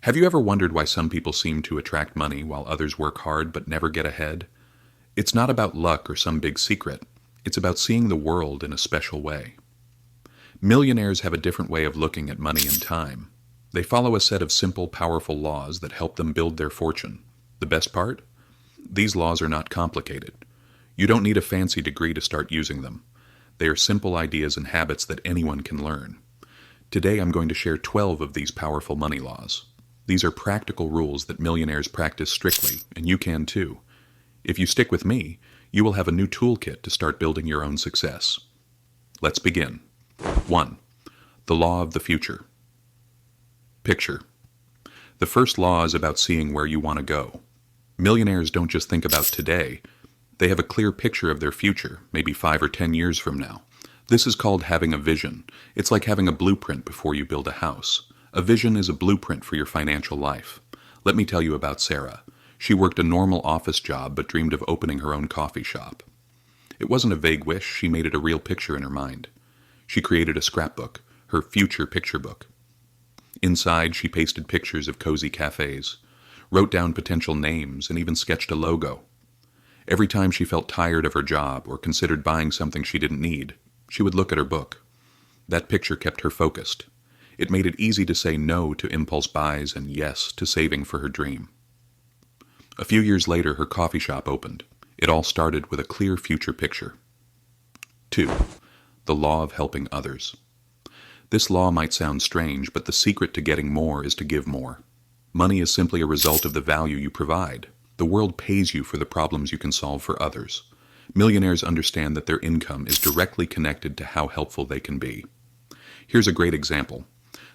Have you ever wondered why some people seem to attract money while others work hard but never get ahead? It's not about luck or some big secret. It's about seeing the world in a special way. Millionaires have a different way of looking at money and time. They follow a set of simple, powerful laws that help them build their fortune. The best part? These laws are not complicated. You don't need a fancy degree to start using them. They are simple ideas and habits that anyone can learn. Today I'm going to share 12 of these powerful money laws. These are practical rules that millionaires practice strictly, and you can too. If you stick with me, you will have a new toolkit to start building your own success. Let's begin. 1. The law of the future. Picture. The first law is about seeing where you want to go. Millionaires don't just think about today. They have a clear picture of their future, maybe 5 or 10 years from now. This is called having a vision. It's like having a blueprint before you build a house. A vision is a blueprint for your financial life. Let me tell you about Sarah. She worked a normal office job but dreamed of opening her own coffee shop. It wasn't a vague wish, she made it a real picture in her mind. She created a scrapbook, her future picture book. Inside, she pasted pictures of cozy cafes, wrote down potential names, and even sketched a logo. Every time she felt tired of her job or considered buying something she didn't need, she would look at her book. That picture kept her focused. It made it easy to say no to impulse buys and yes to saving for her dream. A few years later, her coffee shop opened. It all started with a clear future picture. 2. The law of helping others. This law might sound strange, but the secret to getting more is to give more. Money is simply a result of the value you provide. The world pays you for the problems you can solve for others. Millionaires understand that their income is directly connected to how helpful they can be. Here's a great example.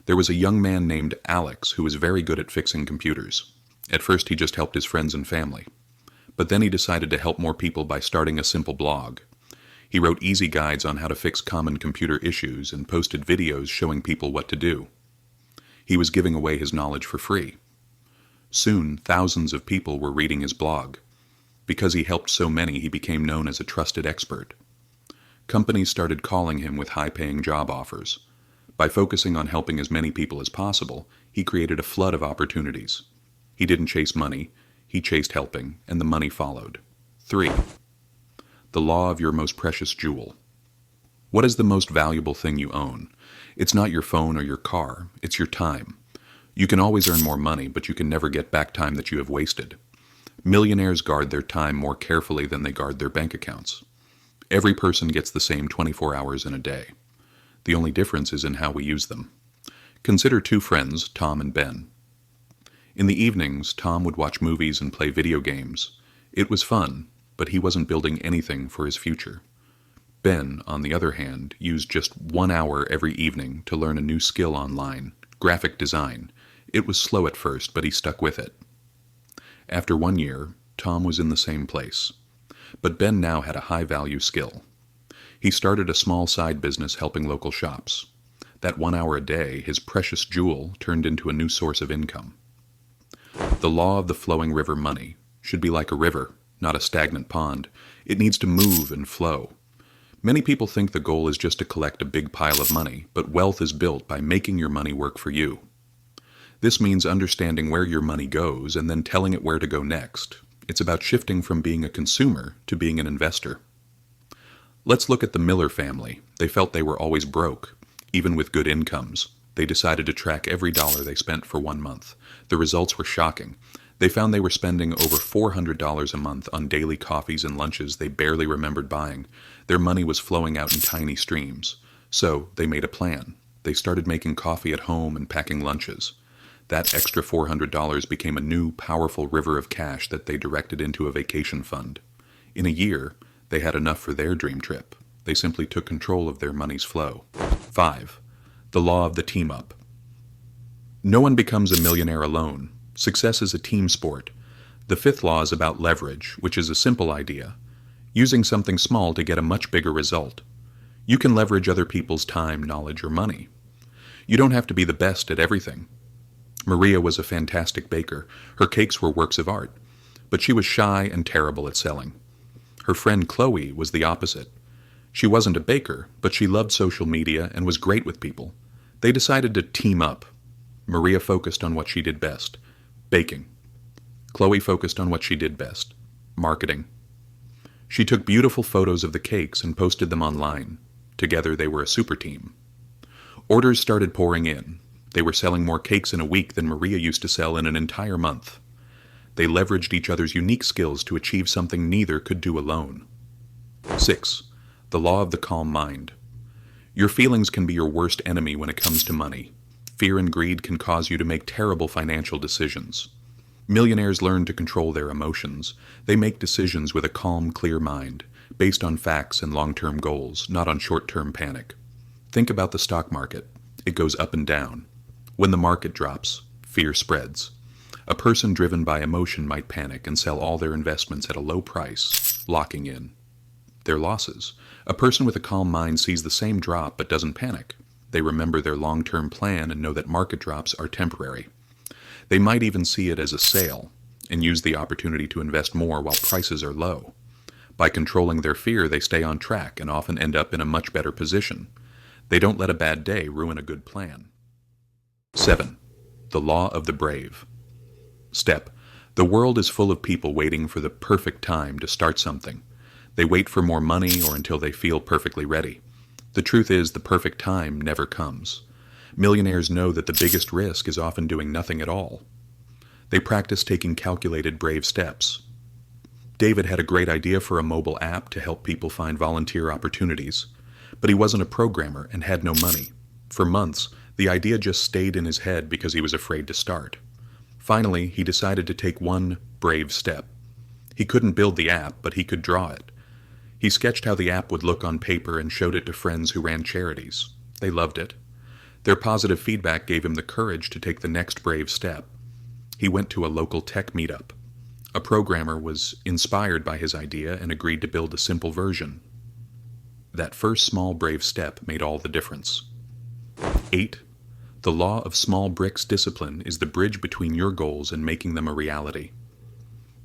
There was a young man named Alex who was very good at fixing computers. At first he just helped his friends and family. But then he decided to help more people by starting a simple blog. He wrote easy guides on how to fix common computer issues and posted videos showing people what to do. He was giving away his knowledge for free. Soon, thousands of people were reading his blog. Because he helped so many, he became known as a trusted expert. Companies started calling him with high-paying job offers. By focusing on helping as many people as possible, he created a flood of opportunities. He didn't chase money, he chased helping, and the money followed. 3. The law of your most precious jewel. What is the most valuable thing you own? It's not your phone or your car, it's your time. You can always earn more money, but you can never get back time that you have wasted. Millionaires guard their time more carefully than they guard their bank accounts. Every person gets the same 24 hours in a day. The only difference is in how we use them. Consider two friends, Tom and Ben. In the evenings, Tom would watch movies and play video games. It was fun, but he wasn't building anything for his future. Ben, on the other hand, used just 1 hour every evening to learn a new skill online, graphic design. It was slow at first, but he stuck with it. After 1 year, Tom was in the same place. But Ben now had a high-value skill. He started a small side business helping local shops. That 1 hour a day, his precious jewel, turned into a new source of income. The law of the flowing river money should be like a river, not a stagnant pond. It needs to move and flow. Many people think the goal is just to collect a big pile of money, but wealth is built by making your money work for you. This means understanding where your money goes and then telling it where to go next. It's about shifting from being a consumer to being an investor. Let's look at the Miller family. They felt they were always broke, even with good incomes. They decided to track every dollar they spent for 1 month. The results were shocking. They found they were spending over $400 a month on daily coffees and lunches they barely remembered buying. Their money was flowing out in tiny streams. So they made a plan. They started making coffee at home and packing lunches. That extra $400 became a new, powerful river of cash that they directed into a vacation fund. In a year, they had enough for their dream trip. They simply took control of their money's flow. 5. The law of the team-up. No one becomes a millionaire alone. Success is a team sport. The 5th law is about leverage, which is a simple idea. Using something small to get a much bigger result. You can leverage other people's time, knowledge, or money. You don't have to be the best at everything. Maria was a fantastic baker. Her cakes were works of art. But she was shy and terrible at selling. Her friend Chloe was the opposite. She wasn't a baker, but she loved social media and was great with people. They decided to team up. Maria focused on what she did best, baking. Chloe focused on what she did best, marketing. She took beautiful photos of the cakes and posted them online. Together they were a super team. Orders started pouring in. They were selling more cakes in a week than Maria used to sell in an entire month. They leveraged each other's unique skills to achieve something neither could do alone. 6. The law of the calm mind. Your feelings can be your worst enemy when it comes to money. Fear and greed can cause you to make terrible financial decisions. Millionaires learn to control their emotions. They make decisions with a calm, clear mind, based on facts and long-term goals, not on short-term panic. Think about the stock market. It goes up and down. When the market drops, fear spreads. A person driven by emotion might panic and sell all their investments at a low price, locking in their losses. A person with a calm mind sees the same drop but doesn't panic. They remember their long-term plan and know that market drops are temporary. They might even see it as a sale and use the opportunity to invest more while prices are low. By controlling their fear, they stay on track and often end up in a much better position. They don't let a bad day ruin a good plan. 7. The law of the brave. Step. The world is full of people waiting for the perfect time to start something. They wait for more money or until they feel perfectly ready. The truth is, the perfect time never comes. Millionaires know that the biggest risk is often doing nothing at all. They practice taking calculated, brave steps. David had a great idea for a mobile app to help people find volunteer opportunities, but he wasn't a programmer and had no money. For months, the idea just stayed in his head because he was afraid to start. Finally, he decided to take one brave step. He couldn't build the app, but he could draw it. He sketched how the app would look on paper and showed it to friends who ran charities. They loved it. Their positive feedback gave him the courage to take the next brave step. He went to a local tech meetup. A programmer was inspired by his idea and agreed to build a simple version. That first small brave step made all the difference. 8. The law of small bricks discipline is the bridge between your goals and making them a reality.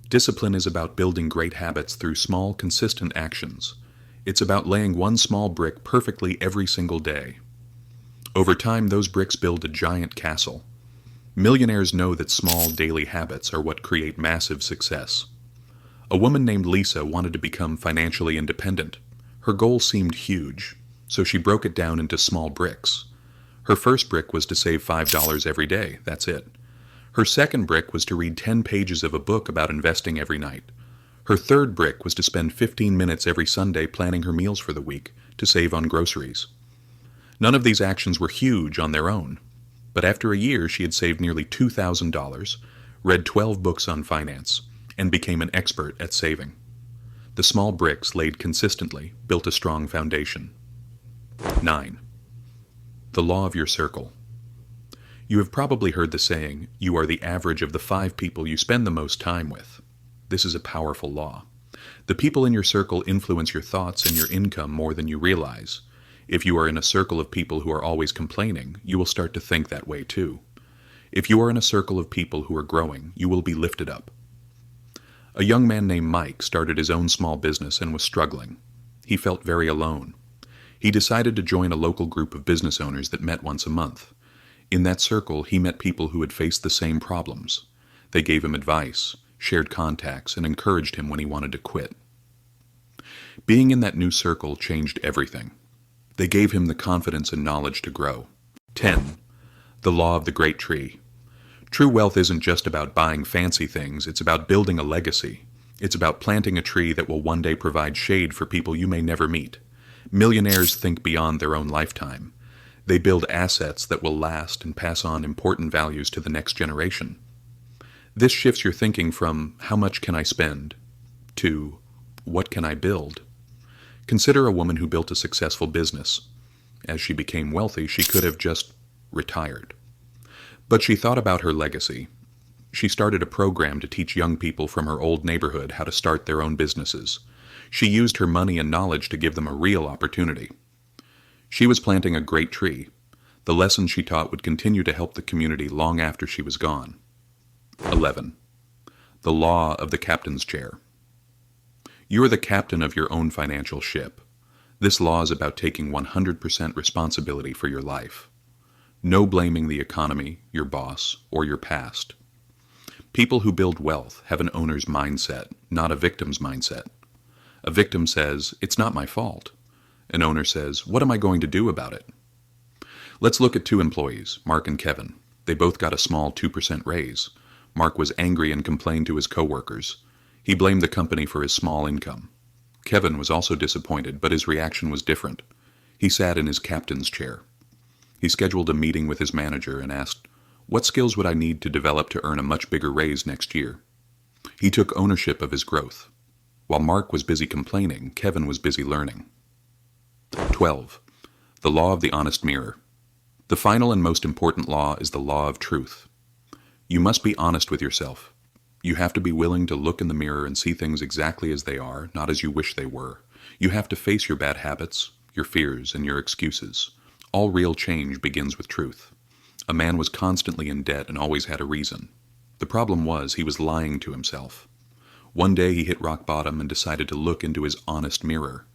Discipline is about building great habits through small, consistent actions. It's about laying one small brick perfectly every single day. Over time, those bricks build a giant castle. Millionaires know that small, daily habits are what create massive success. A woman named Lisa wanted to become financially independent. Her goal seemed huge, so she broke it down into small bricks. Her first brick was to save $5 every day. That's it. Her second brick was to read 10 pages of a book about investing every night. Her third brick was to spend 15 minutes every Sunday planning her meals for the week to save on groceries. None of these actions were huge on their own, but after a year she had saved nearly $2,000, read 12 books on finance, and became an expert at saving. The small bricks laid consistently built a strong foundation. 9. The law of your circle. You have probably heard the saying, you are the average of the 5 people you spend the most time with. This is a powerful law. The people in your circle influence your thoughts and your income more than you realize. If you are in a circle of people who are always complaining, you will start to think that way too. If you are in a circle of people who are growing, you will be lifted up. A young man named Mike started his own small business and was struggling. He felt very alone. He decided to join a local group of business owners that met once a month. In that circle, he met people who had faced the same problems. They gave him advice, shared contacts, and encouraged him when he wanted to quit. Being in that new circle changed everything. They gave him the confidence and knowledge to grow. 10. The law of the great tree. True wealth isn't just about buying fancy things, it's about building a legacy. It's about planting a tree that will one day provide shade for people you may never meet. Millionaires think beyond their own lifetime. They build assets that will last and pass on important values to the next generation. This shifts your thinking from, how much can I spend, to, what can I build? Consider a woman who built a successful business. As she became wealthy, she could have just retired. But she thought about her legacy. She started a program to teach young people from her old neighborhood how to start their own businesses. She used her money and knowledge to give them a real opportunity. She was planting a great tree. The lessons she taught would continue to help the community long after she was gone. 11. The law of the captain's chair. You are the captain of your own financial ship. This law is about taking 100% responsibility for your life. No blaming the economy, your boss, or your past. People who build wealth have an owner's mindset, not a victim's mindset. A victim says, "It's not my fault." An owner says, "What am I going to do about it?" Let's look at two employees, Mark and Kevin. They both got a small 2% raise. Mark was angry and complained to his coworkers. He blamed the company for his small income. Kevin was also disappointed, but his reaction was different. He sat in his captain's chair. He scheduled a meeting with his manager and asked, "What skills would I need to develop to earn a much bigger raise next year?" He took ownership of his growth. While Mark was busy complaining, Kevin was busy learning. 12. The law of the honest mirror. The final and most important law is the law of truth. You must be honest with yourself. You have to be willing to look in the mirror and see things exactly as they are, not as you wish they were. You have to face your bad habits, your fears, and your excuses. All real change begins with truth. A man was constantly in debt and always had a reason. The problem was he was lying to himself. One day he hit rock bottom and decided to look into his honest mirror.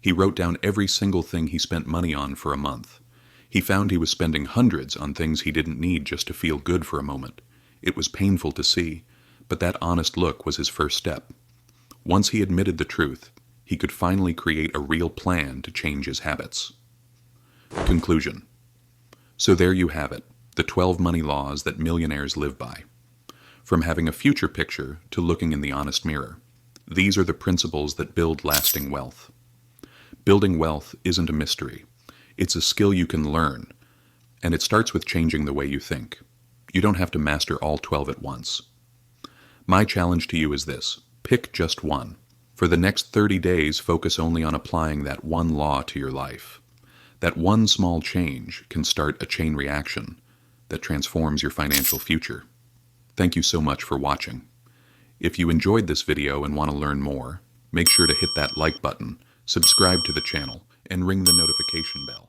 He wrote down every single thing he spent money on for a month. He found he was spending hundreds on things he didn't need just to feel good for a moment. It was painful to see, but that honest look was his first step. Once he admitted the truth, he could finally create a real plan to change his habits. Conclusion. So there you have it, the 12 money laws that millionaires live by. From having a future picture to looking in the honest mirror, these are the principles that build lasting wealth. Building wealth isn't a mystery. It's a skill you can learn, and it starts with changing the way you think. You don't have to master all 12 at once. My challenge to you is this: pick just one. For the next 30 days, focus only on applying that one law to your life. That one small change can start a chain reaction that transforms your financial future. Thank you so much for watching. If you enjoyed this video and want to learn more, make sure to hit that like button, subscribe to the channel, and ring the notification bell.